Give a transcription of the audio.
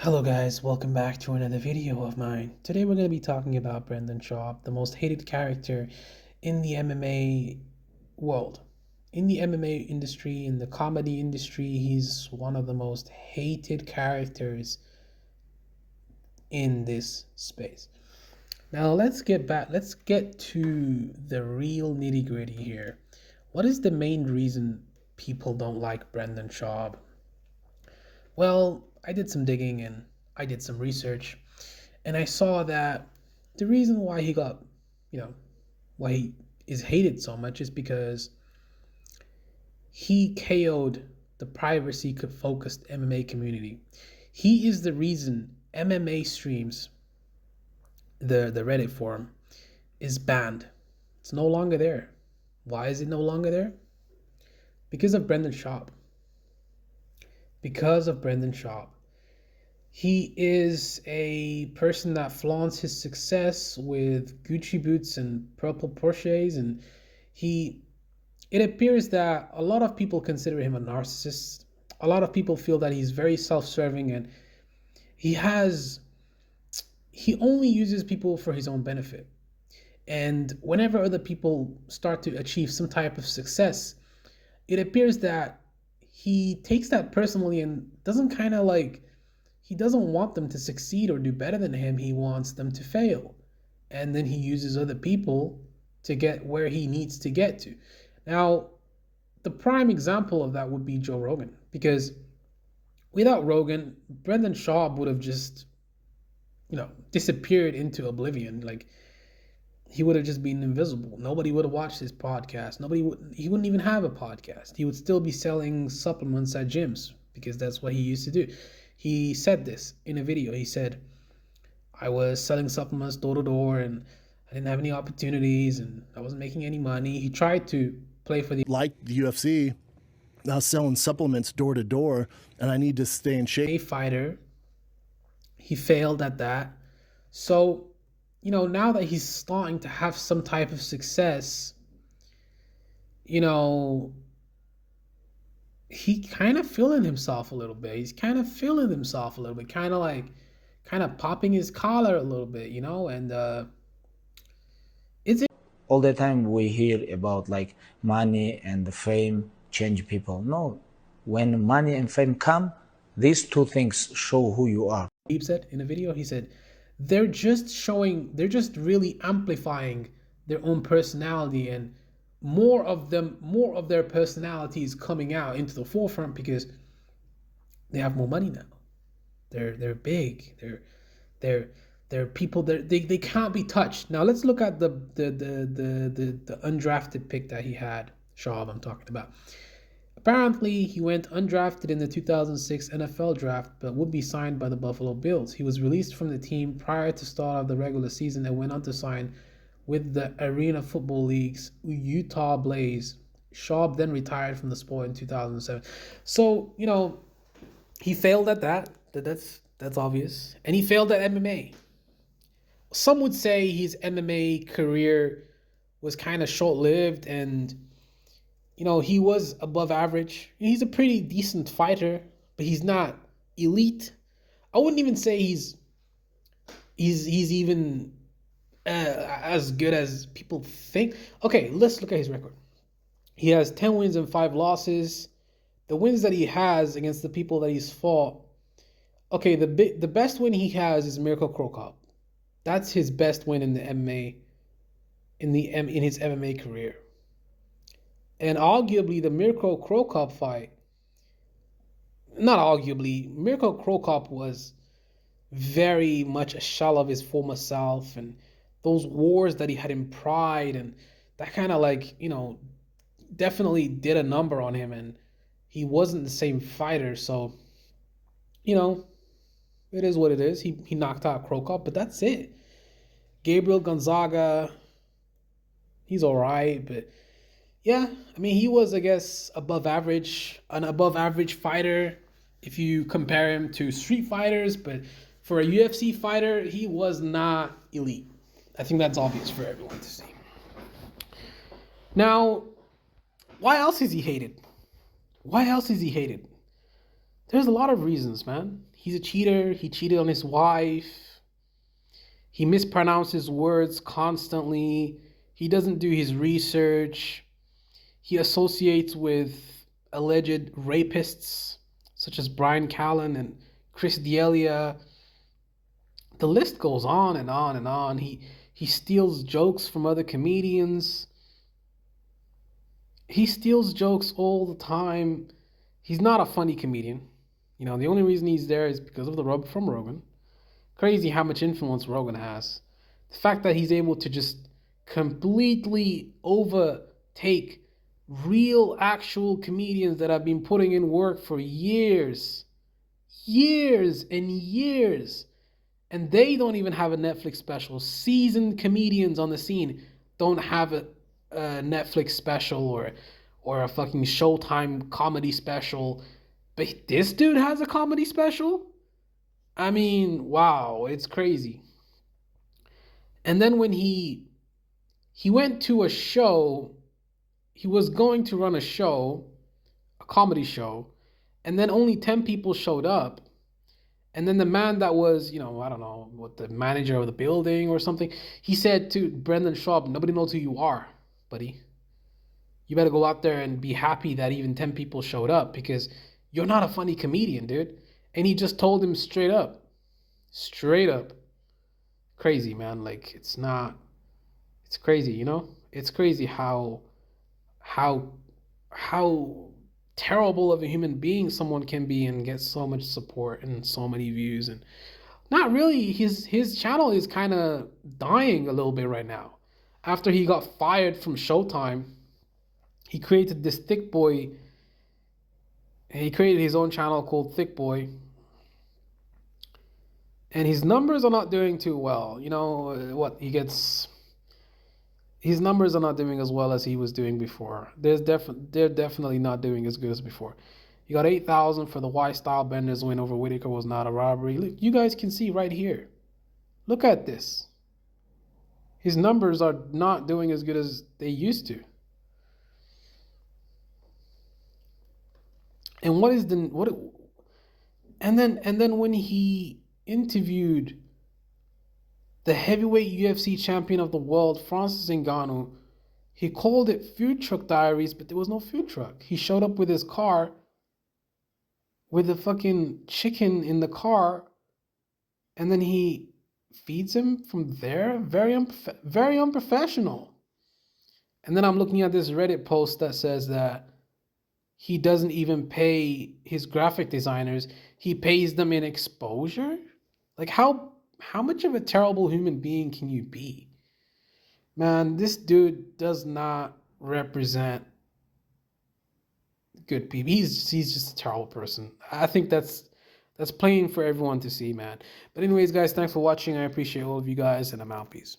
Hello guys, welcome back to another video of mine. Today we're going to be talking about Brendan Schaub, the most hated character in the MMA world. In the MMA industry, in the comedy industry, he's one of the most hated characters in this space. Now let's get to the real nitty-gritty here. What is the main reason people don't like Brendan Schaub? Well, I did some digging and I did some research, and I saw that the reason why he got, why he is hated so much is because he KO'd the privacy focused MMA community. He is the reason MMA streams, the Reddit forum, is banned. It's no longer there. Why is it no longer there? Because of Brendan Schaub. Because of Brendan Schaub. He is a person that flaunts his success with Gucci boots and purple Porsches, and it appears that a lot of people consider him a narcissist. A lot of people feel that he's very self-serving, and he only uses people for his own benefit. And whenever other people start to achieve some type of success, it appears that he takes that personally and he doesn't want them to succeed or do better than him. He wants them to fail. And then he uses other people to get where he needs to get to. Now, the prime example of that would be Joe Rogan, because without Rogan, Brendan Schaub would have just, disappeared into oblivion. Like, he would have just been invisible. Nobody would have watched his podcast. He wouldn't even have a podcast. He would still be selling supplements at gyms because that's what he used to do. He said this in a video. He said, I was selling supplements door to door and I didn't have any opportunities and I wasn't making any money. He tried to play for the UFC, now selling supplements door to door, and I need to stay in shape. Fighter. He failed at that. So, now that he's starting to have some type of success, he kind of feeling himself a little bit. He's kind of feeling himself a little bit, kind of popping his collar a little bit, and it's all the time we hear about like money and the fame change people. No, when money and fame come, these two things show who you are. He said in a video, he said, they're just really amplifying their own personality, and more of their personality is coming out into the forefront because they have more money now. They're big. They're people that they can't be touched. Now let's look at the undrafted pick that he had, Schaub I'm talking about. Apparently, he went undrafted in the 2006 NFL draft, but would be signed by the Buffalo Bills. He was released from the team prior to start of the regular season and went on to sign with the Arena Football League's Utah Blaze. Schaub then retired from the sport in 2007. So, he failed at that. That's obvious. And he failed at MMA. Some would say his MMA career was kind of short-lived, and he was above average. He's a pretty decent fighter, but he's not elite. I wouldn't even say he's even as good as people think. Okay, let's look at his record. He has 10 wins and 5 losses. The wins that he has against the people that he's fought. Okay, the best win he has is Miracle Crow Cup. That's his best win in the MMA in his MMA career. And arguably, the Miracle Crow Cup fight, not arguably, Miracle Crow Cup was very much a shell of his former self, and those wars that he had in Pride, and that kind of definitely did a number on him, and he wasn't the same fighter. So, it is what it is. He knocked out Crow Cup, but that's it. Gabriel Gonzaga, he's all right, but yeah, I mean, he was, I guess, an above average fighter if you compare him to street fighters, but for a UFC fighter, he was not elite. I think that's obvious for everyone to see. Now, why else is he hated? There's a lot of reasons, man. He's a cheater. He cheated on his wife. He mispronounces words constantly. He doesn't do his research. He associates with alleged rapists such as Brian Callen and Chris D'Elia. The list goes on and on and on. He steals jokes from other comedians. He steals jokes all the time. He's not a funny comedian. You know, the only reason he's there is because of the rub from Rogan. Crazy how much influence Rogan has. The fact that he's able to just completely overtake real, actual comedians that have been putting in work for years, years and years, and they don't even have a Netflix special. Seasoned comedians on the scene don't have a Netflix special or a fucking Showtime comedy special. But this dude has a comedy special? I mean, wow, it's crazy. And then when he went to a show, he was going to run a show, a comedy show, and then only 10 people showed up. And then the man that was, you know, I don't know, what, the manager of the building or something, he said to Brendan Schaub, nobody knows who you are, buddy. You better go out there and be happy that even 10 people showed up because you're not a funny comedian, dude. And he just told him straight up. Straight up. Crazy, man. Like, it's crazy, you know? It's crazy how terrible of a human being someone can be and get so much support and so many views. And not really, his channel is kind of dying a little bit right now. After he got fired from Showtime, he created this Thick Boy. He created his own channel called Thick Boy. And his numbers are not doing too well. You know what? His numbers are not doing as well as he was doing before. They're definitely not doing as good as before. He got 8,000 for the Y-Style Benders win over Whitaker was not a robbery. Look, you guys can see right here. Look at this. His numbers are not doing as good as they used to. And and then when he interviewed the heavyweight UFC champion of the world, Francis Ngannou, he called it Food Truck Diaries, but there was no food truck. He showed up with his car with the fucking chicken in the car, and then he feeds him from there. Very unprofessional. And then I'm looking at this Reddit post that says that he doesn't even pay his graphic designers. He pays them in exposure. Like, how much of a terrible human being can you be? Man, this dude does not represent good people. He's just a terrible person. I think that's plain for everyone to see, man. But anyways, guys, thanks for watching. I appreciate all of you guys, and I'm out. Peace.